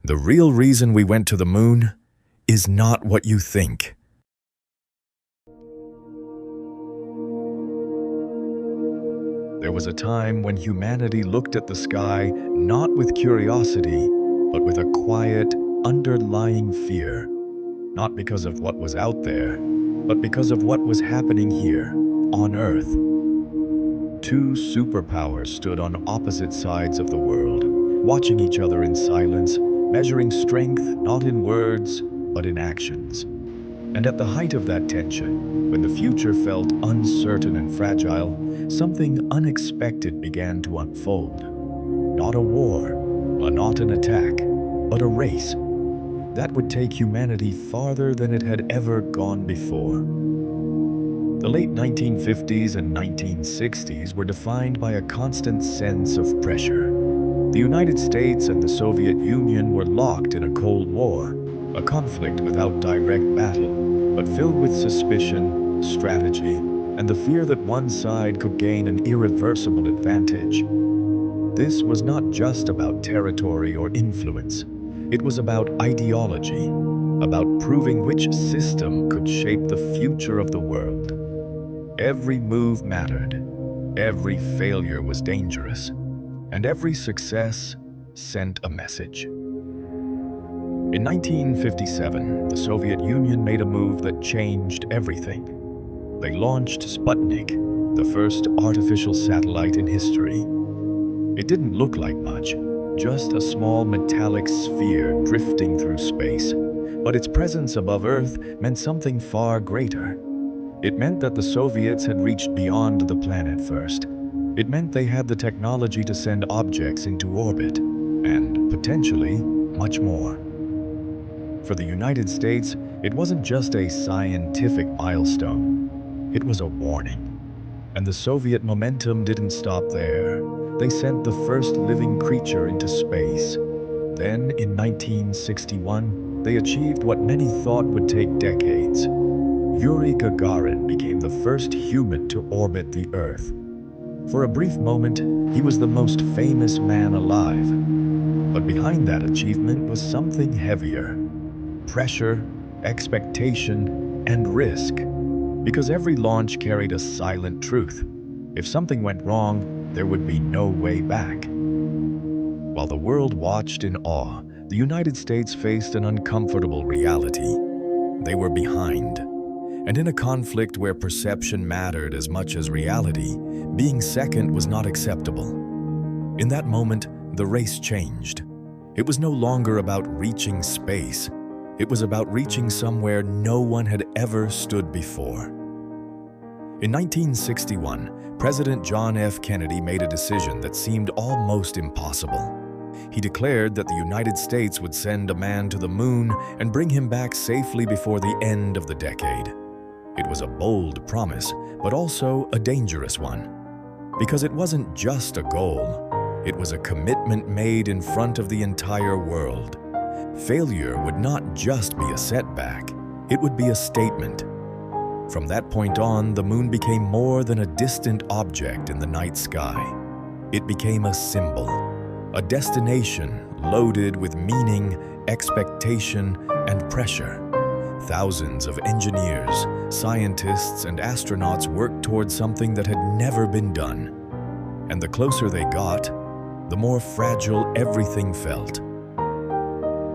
The real reason we went to the moon is not what you think. There was a time when humanity looked at the sky not with curiosity, but with a quiet, underlying fear. Not because of what was out there, but because of what was happening here, on Earth. Two superpowers stood on opposite sides of the world, watching each other in silence, measuring strength not in words, but in actions. And at the height of that tension, when the future felt uncertain and fragile, something unexpected began to unfold. Not a war, not an attack, but a race that would take humanity farther than it had ever gone before. The late 1950s and 1960s were defined by a constant sense of pressure. The United States and the Soviet Union were locked in a Cold War, a conflict without direct battle, but filled with suspicion, strategy, and the fear that one side could gain an irreversible advantage. This was not just about territory or influence. It was about ideology, about proving which system could shape the future of the world. Every move mattered, every failure was dangerous, and every success sent a message. In 1957, the Soviet Union made a move that changed everything. They launched Sputnik, the first artificial satellite in history. It didn't look like much, just a small metallic sphere drifting through space. But its presence above Earth meant something far greater. It meant that the Soviets had reached beyond the planet first. It meant they had the technology to send objects into orbit, and potentially much more. For the United States, it wasn't just a scientific milestone. It was a warning. And the Soviet momentum didn't stop there. They sent the first living creature into space. Then, in 1961, they achieved what many thought would take decades. Yuri Gagarin became the first human to orbit the Earth. For a brief moment, he was the most famous man alive. But behind that achievement was something heavier. Pressure, expectation, and risk. Because every launch carried a silent truth. If something went wrong, there would be no way back. While the world watched in awe, the United States faced an uncomfortable reality. They were behind. And in a conflict where perception mattered as much as reality, being second was not acceptable. In that moment, the race changed. It was no longer about reaching space. It was about reaching somewhere no one had ever stood before. In 1961, President John F. Kennedy made a decision that seemed almost impossible. He declared that the United States would send a man to the moon and bring him back safely before the end of the decade. It was a bold promise, but also a dangerous one. Because it wasn't just a goal, it was a commitment made in front of the entire world. Failure would not just be a setback, it would be a statement. From that point on, the moon became more than a distant object in the night sky. It became a symbol, a destination loaded with meaning, expectation, and pressure. Thousands of engineers, scientists, and astronauts worked towards something that had never been done. And the closer they got, the more fragile everything felt.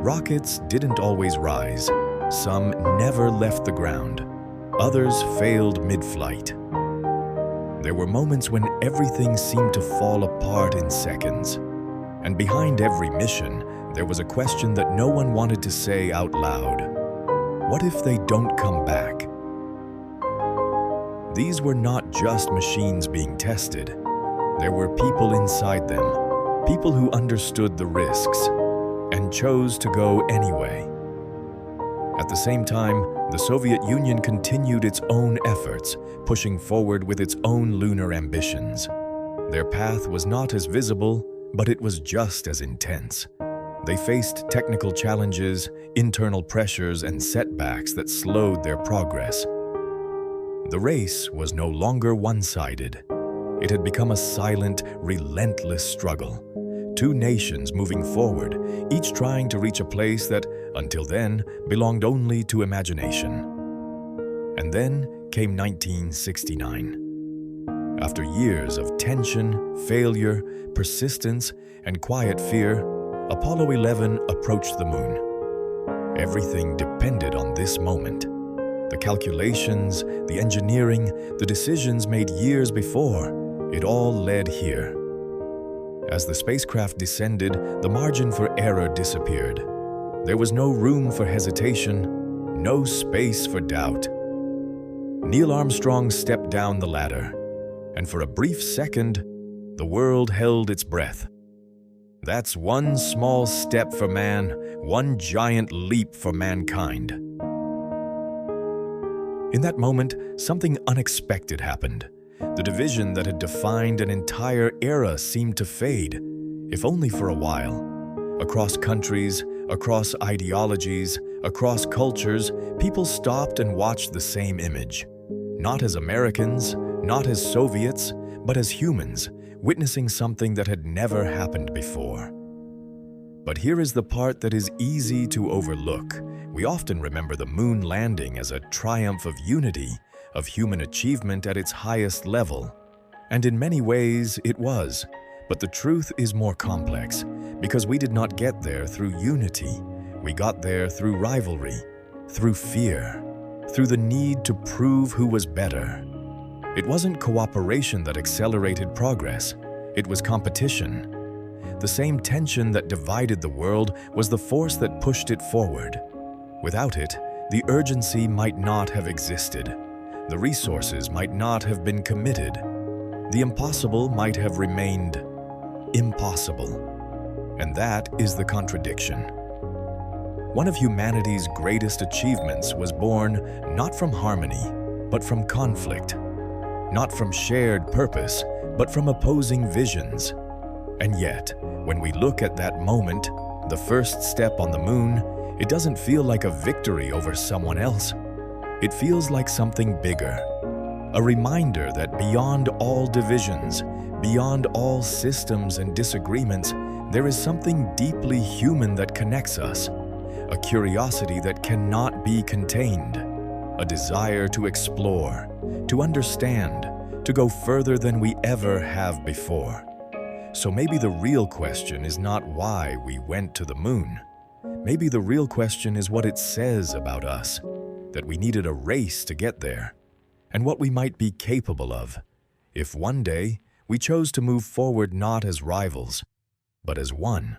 Rockets didn't always rise. Some never left the ground. Others failed mid-flight. There were moments when everything seemed to fall apart in seconds. And behind every mission, there was a question that no one wanted to say out loud. What if they don't come back? These were not just machines being tested. There were people inside them, people who understood the risks and chose to go anyway. At the same time, the Soviet Union continued its own efforts, pushing forward with its own lunar ambitions. Their path was not as visible, but it was just as intense. They faced technical challenges, internal pressures, and setbacks that slowed their progress. The race was no longer one-sided. It had become a silent, relentless struggle. two nations moving forward, each trying to reach a place that, until then, belonged only to imagination. And then came 1969. After years of tension, failure, persistence, and quiet fear, Apollo 11 approached the moon. Everything depended on this moment. The calculations, the engineering, the decisions made years before, it all led here. As the spacecraft descended, the margin for error disappeared. There was no room for hesitation, no space for doubt. Neil Armstrong stepped down the ladder, and for a brief second, the world held its breath. That's one small step for man, one giant leap for mankind. In that moment, something unexpected happened. The division that had defined an entire era seemed to fade, if only for a while. Across countries, across ideologies, across cultures, people stopped and watched the same image. Not as Americans, not as Soviets, but as humans, witnessing something that had never happened before. But here is the part that is easy to overlook. We often remember the moon landing as a triumph of unity, of human achievement at its highest level. And in many ways, it was. But the truth is more complex, because we did not get there through unity. We got there through rivalry, through fear, through the need to prove who was better. It wasn't cooperation that accelerated progress. It was competition. The same tension that divided the world was the force that pushed it forward. Without it, the urgency might not have existed. The resources might not have been committed. The impossible might have remained impossible. And that is the contradiction. One of humanity's greatest achievements was born not from harmony, but from conflict. Not from shared purpose, but from opposing visions. And yet, when we look at that moment, the first step on the moon, it doesn't feel like a victory over someone else. It feels like something bigger. A reminder that beyond all divisions, beyond all systems and disagreements, there is something deeply human that connects us. A curiosity that cannot be contained. A desire to explore, to understand, to go further than we ever have before. So maybe the real question is not why we went to the moon. Maybe the real question is what it says about us, that we needed a race to get there, and what we might be capable of, if one day we chose to move forward not as rivals, but as one.